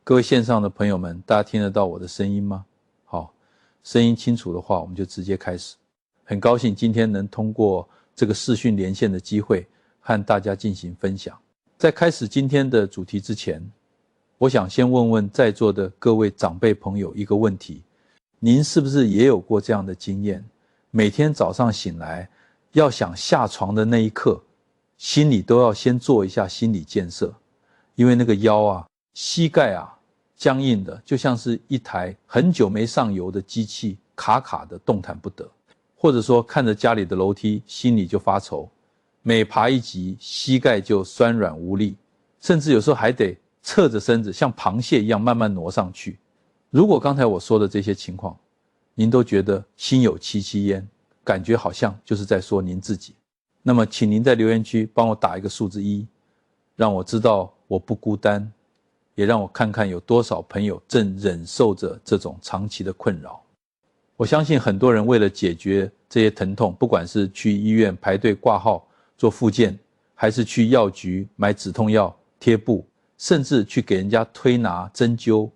各位线上的朋友们，大家听得到我的声音吗？好，声音清楚的话，我们就直接开始。很高兴今天能通过这个视讯连线的机会和大家进行分享。在开始今天的主题之前，我想先问问在座的各位长辈朋友一个问题：您是不是也有过这样的经验？每天早上醒来，要想下床的那一刻，心里都要先做一下心理建设，因为那个腰啊、膝盖啊僵硬的，就像是一台很久没上油的机器，卡卡的动弹不得。或者说看着家里的楼梯，心里就发愁，每爬一级，膝盖就酸软无力，甚至有时候还得侧着身子，像螃蟹一样慢慢挪上去。如果刚才我说的这些情况，您都觉得心有戚戚焉，感觉好像就是在说您自己，那么请您在留言区帮我打一个数字1，让我知道我不孤单，也让我看看有多少朋友正忍受着这种长期的困扰。我相信很多人为了解决这些疼痛，不管是去医院排队挂号做复健，还是去药局买止痛药、贴布，甚至去给人家推拿、针灸，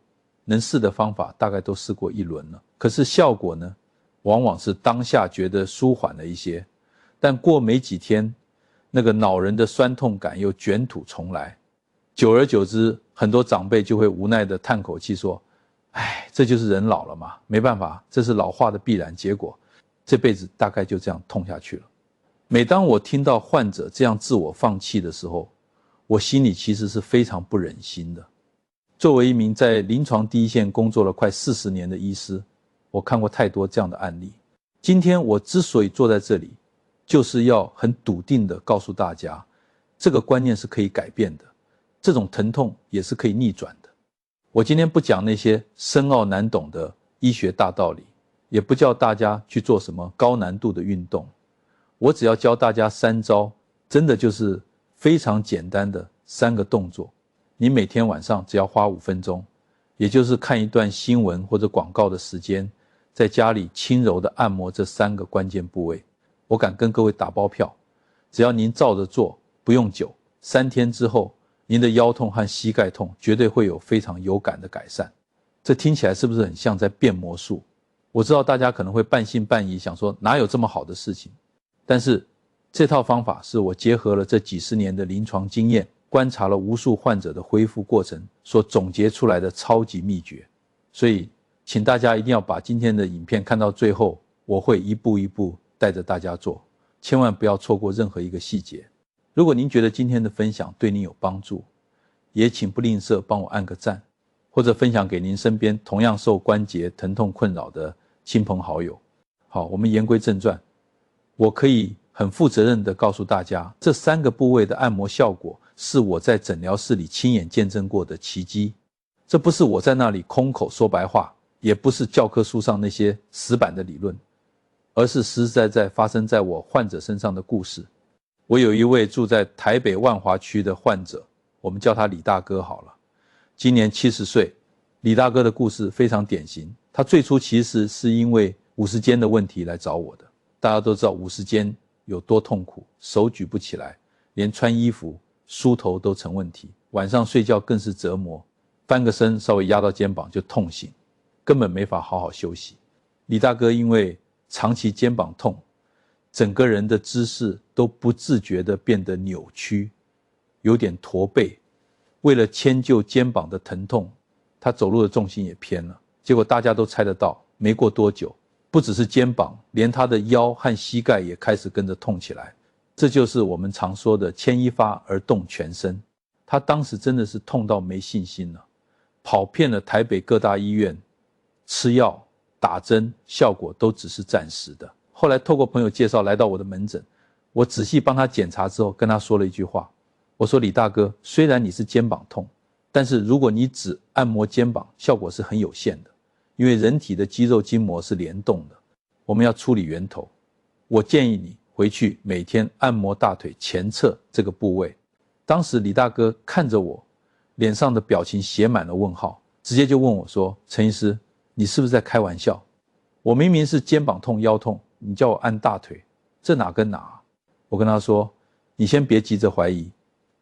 能试的方法大概都试过一轮了。可是效果呢，往往是当下觉得舒缓了一些，但过没几天，那个恼人的酸痛感又卷土重来。久而久之，很多长辈就会无奈地叹口气说，哎，这就是人老了嘛，没办法，这是老化的必然结果，这辈子大概就这样痛下去了。每当我听到患者这样自我放弃的时候，我心里其实是非常不忍心的。作为一名在临床第一线工作了快40年的医师，我看过太多这样的案例。今天我之所以坐在这里，就是要很笃定地告诉大家，这个观念是可以改变的，这种疼痛也是可以逆转的。我今天不讲那些深奥难懂的医学大道理，也不叫大家去做什么高难度的运动，我只要教大家3招，真的就是非常简单的3个动作，你每天晚上只要花5分钟，也就是看一段新闻或者广告的时间，在家里轻柔地按摩这3个关键部位。我敢跟各位打包票，只要您照着做，不用久，3天之后，您的腰痛和膝盖痛绝对会有非常有感的改善。这听起来是不是很像在变魔术？我知道大家可能会半信半疑，想说哪有这么好的事情？但是这套方法是我结合了这几十年的临床经验，观察了无数患者的恢复过程所总结出来的超级秘诀。所以请大家一定要把今天的影片看到最后，我会一步一步带着大家做，千万不要错过任何一个细节。如果您觉得今天的分享对您有帮助，也请不吝啬帮我按个赞，或者分享给您身边同样受关节疼痛困扰的亲朋好友。好，我们言归正传，我可以很负责任地告诉大家，这3个部位的按摩效果是我在诊疗室里亲眼见证过的奇迹。这不是我在那里空口说白话，也不是教科书上那些死板的理论，而是实实在在发生在我患者身上的故事。我有一位住在台北万华区的患者，我们叫他李大哥好了，今年70岁。李大哥的故事非常典型，他最初其实是因为50肩的问题来找我的。大家都知道50肩有多痛苦，手举不起来，连穿衣服梳头都成问题，晚上睡觉更是折磨，翻个身稍微压到肩膀就痛醒，根本没法好好休息。李大哥因为长期肩膀痛，整个人的姿势都不自觉地变得扭曲，有点驼背。为了迁就肩膀的疼痛，他走路的重心也偏了。结果大家都猜得到，没过多久，不只是肩膀，连他的腰和膝盖也开始跟着痛起来。这就是我们常说的牵一发而动全身。他当时真的是痛到没信心了，跑遍了台北各大医院，吃药打针，效果都只是暂时的。后来透过朋友介绍来到我的门诊，我仔细帮他检查之后，跟他说了一句话，我说，李大哥，虽然你是肩膀痛，但是如果你只按摩肩膀，效果是很有限的，因为人体的肌肉筋膜是联动的，我们要处理源头。我建议你回去每天按摩大腿前侧这个部位。当时李大哥看着我，脸上的表情写满了问号，直接就问我说，陈医师，你是不是在开玩笑？我明明是肩膀痛腰痛，你叫我按大腿，这哪跟哪啊？我跟他说，你先别急着怀疑，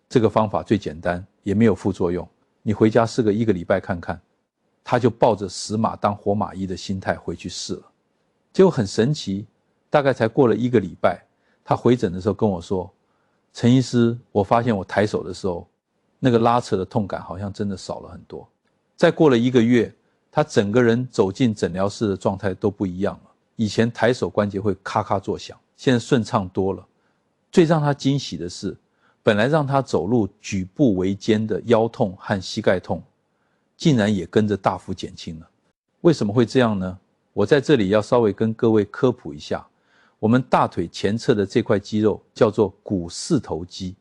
这个方法最简单，也没有副作用，你回家试个1个礼拜看看。他就抱着死马当活马医的心态回去试了，结果很神奇，大概才过了1个礼拜，他回诊的时候跟我说，陈医师，我发现我抬手的时候，那个拉扯的痛感好像真的少了很多。再过了1个月，他整个人走进诊疗室的状态都不一样了，以前抬手关节会咔咔作响，现在顺畅多了。最让他惊喜的是，本来让他走路举步维艰的腰痛和膝盖痛，竟然也跟着大幅减轻了。为什么会这样呢？我在这里要稍微跟各位科普一下，我们大腿前侧的这块肌肉叫做股四头肌。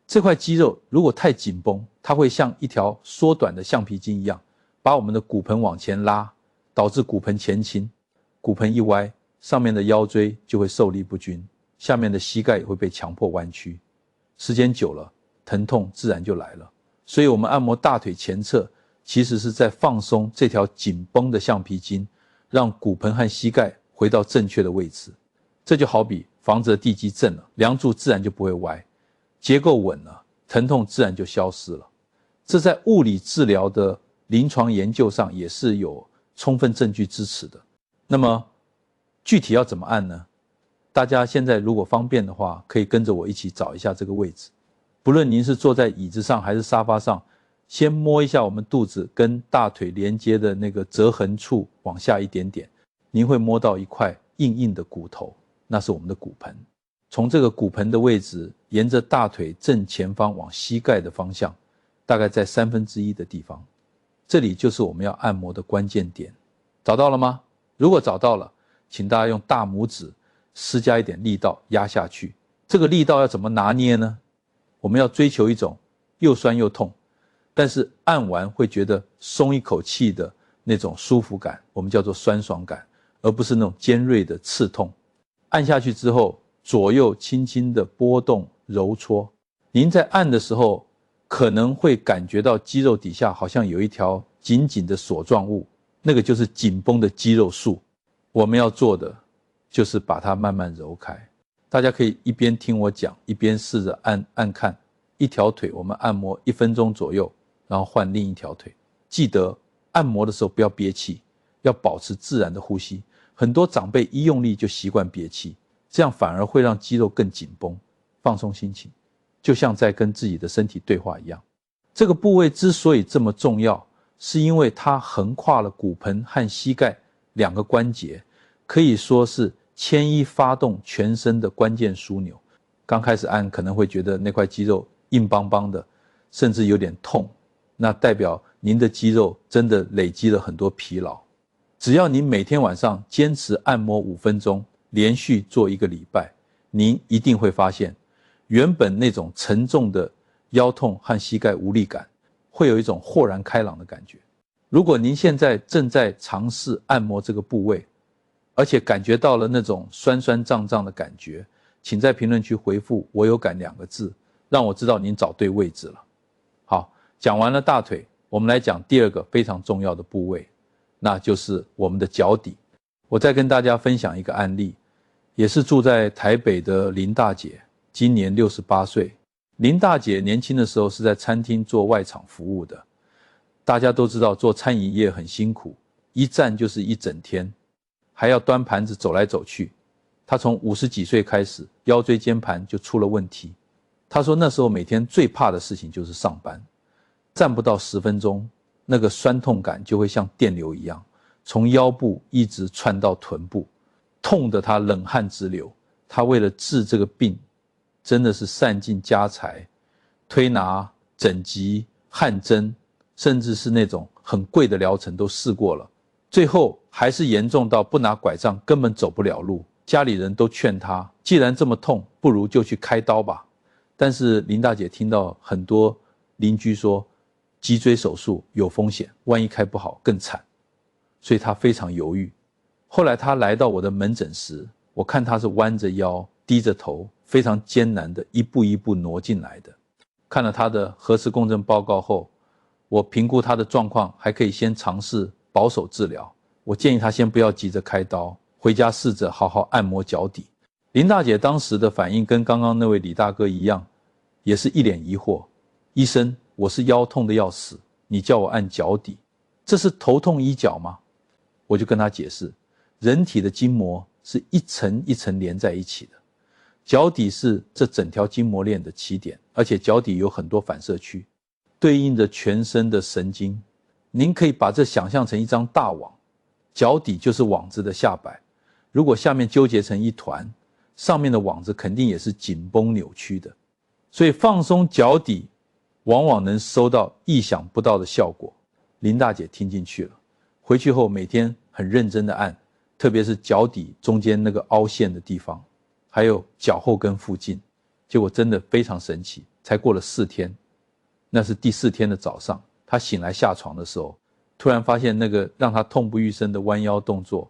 这块肌肉如果太紧绷，它会像一条缩短的橡皮筋一样，把我们的骨盆往前拉，导致骨盆前倾。骨盆一歪，上面的腰椎就会受力不均，下面的膝盖也会被强迫弯曲。时间久了，疼痛自然就来了。所以我们按摩大腿前侧，其实是在放松这条紧绷的橡皮筋，让骨盆和膝盖回到正确的位置。这就好比房子的地基正了，梁柱自然就不会歪，结构稳了，疼痛自然就消失了。这在物理治疗的临床研究上也是有充分证据支持的。那么具体要怎么按呢？大家现在如果方便的话，可以跟着我一起找一下这个位置。不论您是坐在椅子上还是沙发上，先摸一下我们肚子跟大腿连接的那个折痕处往下一点点，您会摸到一块硬硬的骨头，那是我们的骨盆。从这个骨盆的位置，沿着大腿正前方往膝盖的方向，大概在1/3的地方，这里就是我们要按摩的关键点。找到了吗？如果找到了，请大家用大拇指施加一点力道压下去。这个力道要怎么拿捏呢？我们要追求一种又酸又痛，但是按完会觉得松一口气的那种舒服感，我们叫做酸爽感，而不是那种尖锐的刺痛。按下去之后，左右轻轻的波动揉搓。您在按的时候，可能会感觉到肌肉底下好像有一条紧紧的锁状物，那个就是紧绷的肌肉束。我们要做的就是把它慢慢揉开。大家可以一边听我讲，一边试着按看。一条腿我们按摩1分钟左右，然后换另一条腿。记得按摩的时候不要憋气，要保持自然的呼吸。很多长辈一用力就习惯憋气，这样反而会让肌肉更紧绷。放松心情，就像在跟自己的身体对话一样。这个部位之所以这么重要，是因为它横跨了骨盆和膝盖2个关节，可以说是牵一发动全身的关键枢纽。刚开始按可能会觉得那块肌肉硬邦邦的，甚至有点痛，那代表您的肌肉真的累积了很多疲劳。只要您每天晚上坚持按摩5分钟，连续做1个礼拜，您一定会发现，原本那种沉重的腰痛和膝盖无力感，会有一种豁然开朗的感觉。如果您现在正在尝试按摩这个部位，而且感觉到了那种酸酸胀胀的感觉，请在评论区回复"我有感"2个字，让我知道您找对位置了。好，讲完了大腿，我们来讲第2个非常重要的部位，那就是我们的脚底。我再跟大家分享一个案例，也是住在台北的林大姐，今年68岁。林大姐年轻的时候是在餐厅做外场服务的。大家都知道做餐饮业很辛苦，一站就是一整天，还要端盘子走来走去。她从50几岁开始，腰椎间盘就出了问题。她说那时候每天最怕的事情就是上班，站不到10分钟，那个酸痛感就会像电流一样，从腰部一直窜到臀部，痛得她冷汗直流。她为了治这个病，真的是散尽家财，推拿、整脊、汗针，甚至是那种很贵的疗程都试过了，最后还是严重到不拿拐杖根本走不了路。家里人都劝她，既然这么痛，不如就去开刀吧。但是林大姐听到很多邻居说，脊椎手术有风险，万一开不好更惨，所以她非常犹豫。后来她来到我的门诊时，我看她是弯着腰，低着头，非常艰难的一步一步挪进来的。看了她的核磁共振报告后，我评估她的状况，还可以先尝试保守治疗。我建议她先不要急着开刀，回家试着好好按摩脚底。林大姐当时的反应跟刚刚那位李大哥一样，也是一脸疑惑。医生，我是腰痛的要死，你叫我按脚底，这是头痛医脚吗？我就跟他解释，人体的筋膜是一层一层连在一起的，脚底是这整条筋膜链的起点，而且脚底有很多反射区，对应着全身的神经。您可以把这想象成一张大网，脚底就是网子的下摆，如果下面纠结成一团，上面的网子肯定也是紧绷扭曲的，所以放松脚底往往能收到意想不到的效果。林大姐听进去了，回去后每天很认真的按，特别是脚底中间那个凹陷的地方，还有脚后跟附近，结果真的非常神奇。才过了4天，那是第4天的早上，她醒来下床的时候，突然发现那个让她痛不欲生的弯腰动作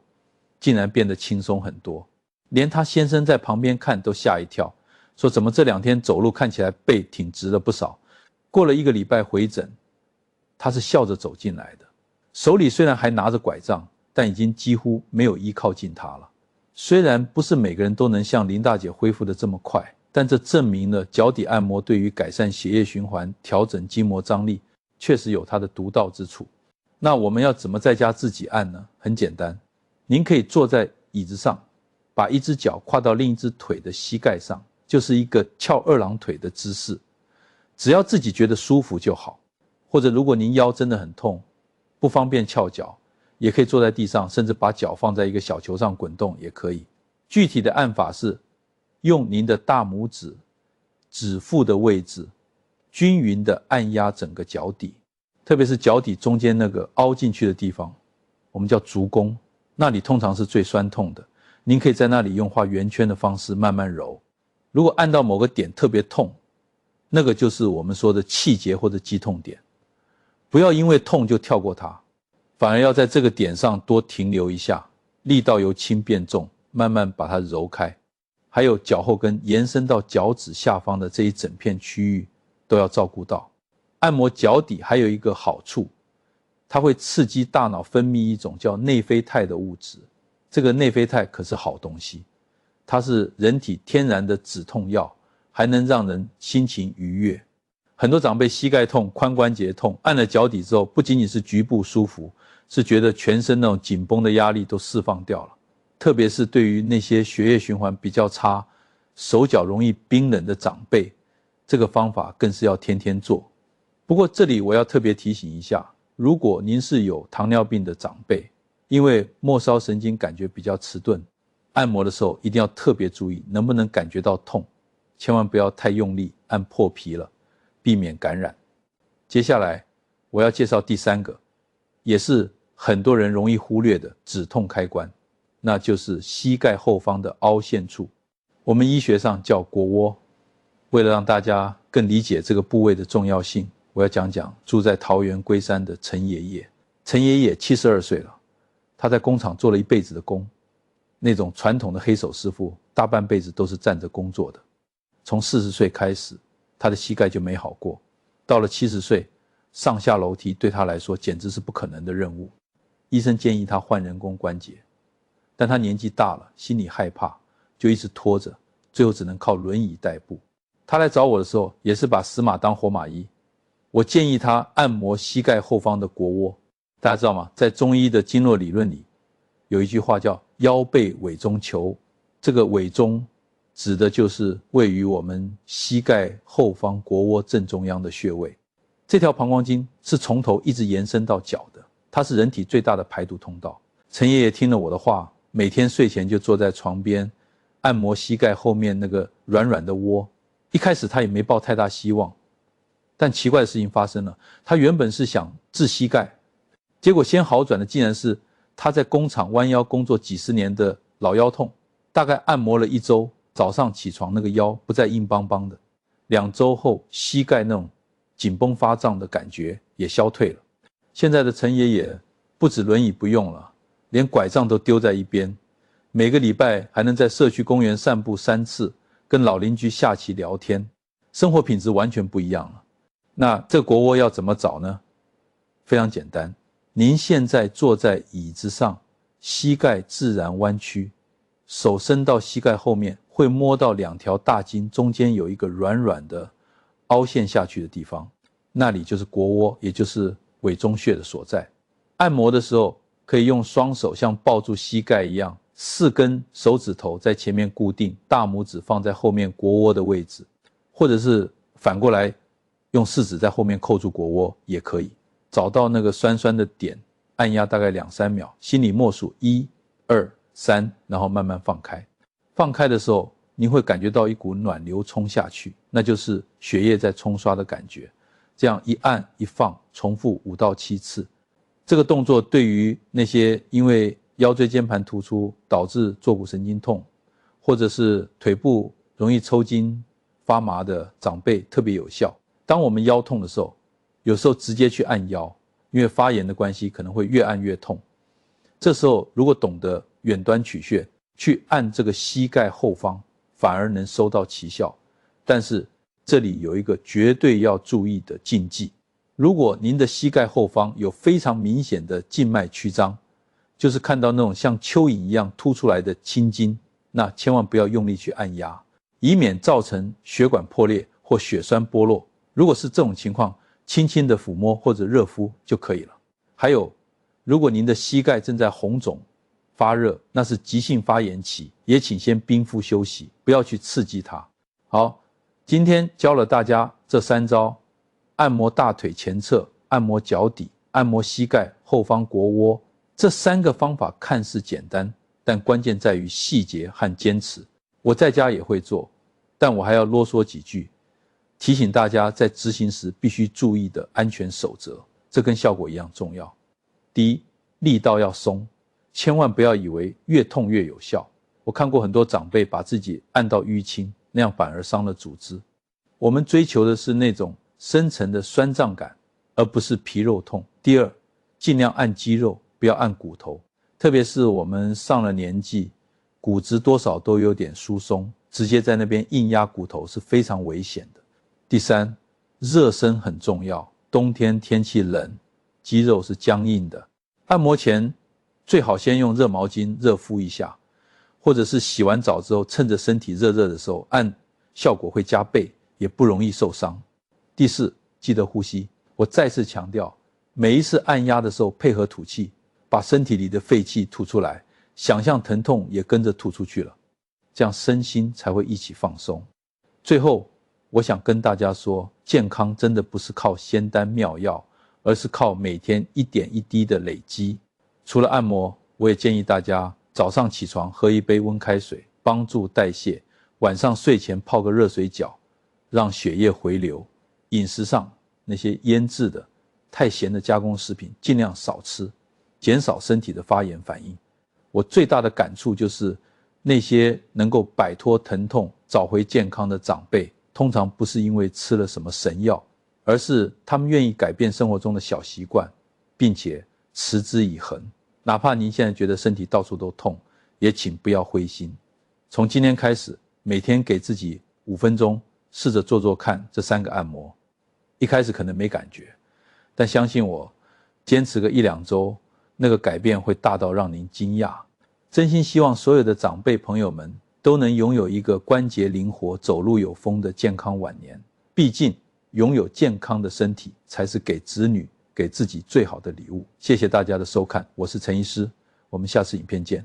竟然变得轻松很多，连她先生在旁边看都吓一跳，说怎么这2天走路看起来背挺直了不少。过了1个礼拜回诊，她是笑着走进来的，手里虽然还拿着拐杖，但已经几乎没有依靠近它了。虽然不是每个人都能像林大姐恢复得这么快，但这证明了脚底按摩对于改善血液循环、调整筋膜张力确实有它的独到之处。那我们要怎么在家自己按呢？很简单，您可以坐在椅子上，把一只脚跨到另一只腿的膝盖上，就是一个翘2郎腿的姿势，只要自己觉得舒服就好。或者如果您腰真的很痛，不方便翘脚，也可以坐在地上，甚至把脚放在一个小球上滚动也可以。具体的按法是用您的大拇指指腹的位置均匀地按压整个脚底，特别是脚底中间那个凹进去的地方，我们叫足弓，那里通常是最酸痛的。您可以在那里用画圆圈的方式慢慢揉，如果按到某个点特别痛，那个就是我们说的气结或者肌痛点，不要因为痛就跳过它，反而要在这个点上多停留一下，力道由轻变重，慢慢把它揉开。还有脚后跟延伸到脚趾下方的这一整片区域都要照顾到。按摩脚底还有一个好处，它会刺激大脑分泌一种叫内啡肽的物质，这个内啡肽可是好东西，它是人体天然的止痛药，还能让人心情愉悦。很多长辈膝盖痛、髋关节痛，按了脚底之后，不仅仅是局部舒服，是觉得全身那种紧绷的压力都释放掉了。特别是对于那些血液循环比较差、手脚容易冰冷的长辈，这个方法更是要天天做。不过这里我要特别提醒一下，如果您是有糖尿病的长辈，因为末梢神经感觉比较迟钝，按摩的时候一定要特别注意能不能感觉到痛，千万不要太用力按破皮了，避免感染。接下来我要介绍第3个，也是很多人容易忽略的止痛开关，那就是膝盖后方的凹陷处，我们医学上叫腘窝。为了让大家更理解这个部位的重要性，我要讲讲住在桃园龟山的陈爷爷。陈爷爷72岁了，他在工厂做了一辈子的工，那种传统的黑手师傅大半辈子都是站着工作的。从40岁开始，他的膝盖就没好过，到了70岁，上下楼梯对他来说简直是不可能的任务。医生建议他换人工关节，但他年纪大了，心里害怕，就一直拖着，最后只能靠轮椅代步。他来找我的时候，也是把死马当活马医。我建议他按摩膝盖后方的腘窝。大家知道吗？在中医的经络理论里，有一句话叫腰背委中求，这个委中指的就是位于我们膝盖后方腘窝正中央的穴位。这条膀胱经是从头一直延伸到脚的，它是人体最大的排毒通道。陈爷爷听了我的话，每天睡前就坐在床边按摩膝盖后面那个软软的窝。一开始他也没抱太大希望，但奇怪的事情发生了，他原本是想治膝盖，结果先好转的竟然是他在工厂弯腰工作几十年的老腰痛。大概按摩了1周，早上起床那个腰不再硬邦邦的，2周后膝盖那种紧绷发胀的感觉也消退了。现在的陈爷爷不止轮椅不用了，连拐杖都丢在一边，每个礼拜还能在社区公园散步3次，跟老邻居下棋聊天，生活品质完全不一样了。那这腘窝要怎么找呢？非常简单，您现在坐在椅子上，膝盖自然弯曲，手伸到膝盖后面，会摸到2条大筋中间有一个软软的凹陷下去的地方，那里就是腘窝，也就是委中穴的所在。按摩的时候可以用双手像抱住膝盖一样，4根手指头在前面固定，大拇指放在后面腘窝的位置，或者是反过来用4指在后面扣住腘窝也可以。找到那个酸酸的点，按压大概2-3秒，心里默数1、2、3，然后慢慢放开。放开的时候，你会感觉到一股暖流冲下去，那就是血液在冲刷的感觉。这样一按一放，重复5到7次。这个动作对于那些因为腰椎间盘突出导致坐骨神经痛，或者是腿部容易抽筋发麻的长辈特别有效。当我们腰痛的时候，有时候直接去按腰，因为发炎的关系可能会越按越痛。这时候如果懂得远端取穴，去按这个膝盖后方，反而能收到奇效。但是这里有一个绝对要注意的禁忌，如果您的膝盖后方有非常明显的静脉曲张，就是看到那种像蚯蚓一样凸出来的青筋，那千万不要用力去按压，以免造成血管破裂或血栓剥落。如果是这种情况，轻轻的抚摸或者热敷就可以了。还有，如果您的膝盖正在红肿发热，那是急性发炎期，也请先冰敷休息，不要去刺激它。好，今天教了大家这3招：按摩大腿前侧、按摩脚底、按摩膝盖后方腘窝。这3个方法看似简单，但关键在于细节和坚持。我在家也会做，但我还要啰嗦几句，提醒大家在执行时必须注意的安全守则，这跟效果一样重要。第一，力道要松，千万不要以为越痛越有效。我看过很多长辈把自己按到淤青，那样反而伤了组织。我们追求的是那种深层的酸胀感，而不是皮肉痛。第二，尽量按肌肉，不要按骨头，特别是我们上了年纪，骨质多少都有点疏松，直接在那边硬压骨头是非常危险的。第三，热身很重要，冬天天气冷，肌肉是僵硬的，按摩前最好先用热毛巾热敷一下，或者是洗完澡之后趁着身体热热的时候按，效果会加倍，也不容易受伤。第四，记得呼吸。我再次强调，每一次按压的时候配合吐气，把身体里的废气吐出来，想象疼痛也跟着吐出去了，这样身心才会一起放松。最后我想跟大家说，健康真的不是靠仙丹妙药，而是靠每天一点一滴的累积。除了按摩，我也建议大家早上起床喝一杯温开水，帮助代谢，晚上睡前泡个热水脚，让血液回流。饮食上那些腌制的太咸的加工食品尽量少吃，减少身体的发炎反应。我最大的感触就是那些能够摆脱疼痛找回健康的长辈，通常不是因为吃了什么神药，而是他们愿意改变生活中的小习惯，并且持之以恒。哪怕您现在觉得身体到处都痛，也请不要灰心。从今天开始，每天给自己5分钟，试着做做看这3个按摩。一开始可能没感觉，但相信我，坚持个1-2周，那个改变会大到让您惊讶。真心希望所有的长辈朋友们都能拥有一个关节灵活、走路有风的健康晚年。毕竟拥有健康的身体才是给子女、给自己最好的礼物。谢谢大家的收看，我是陈医师，我们下次影片见。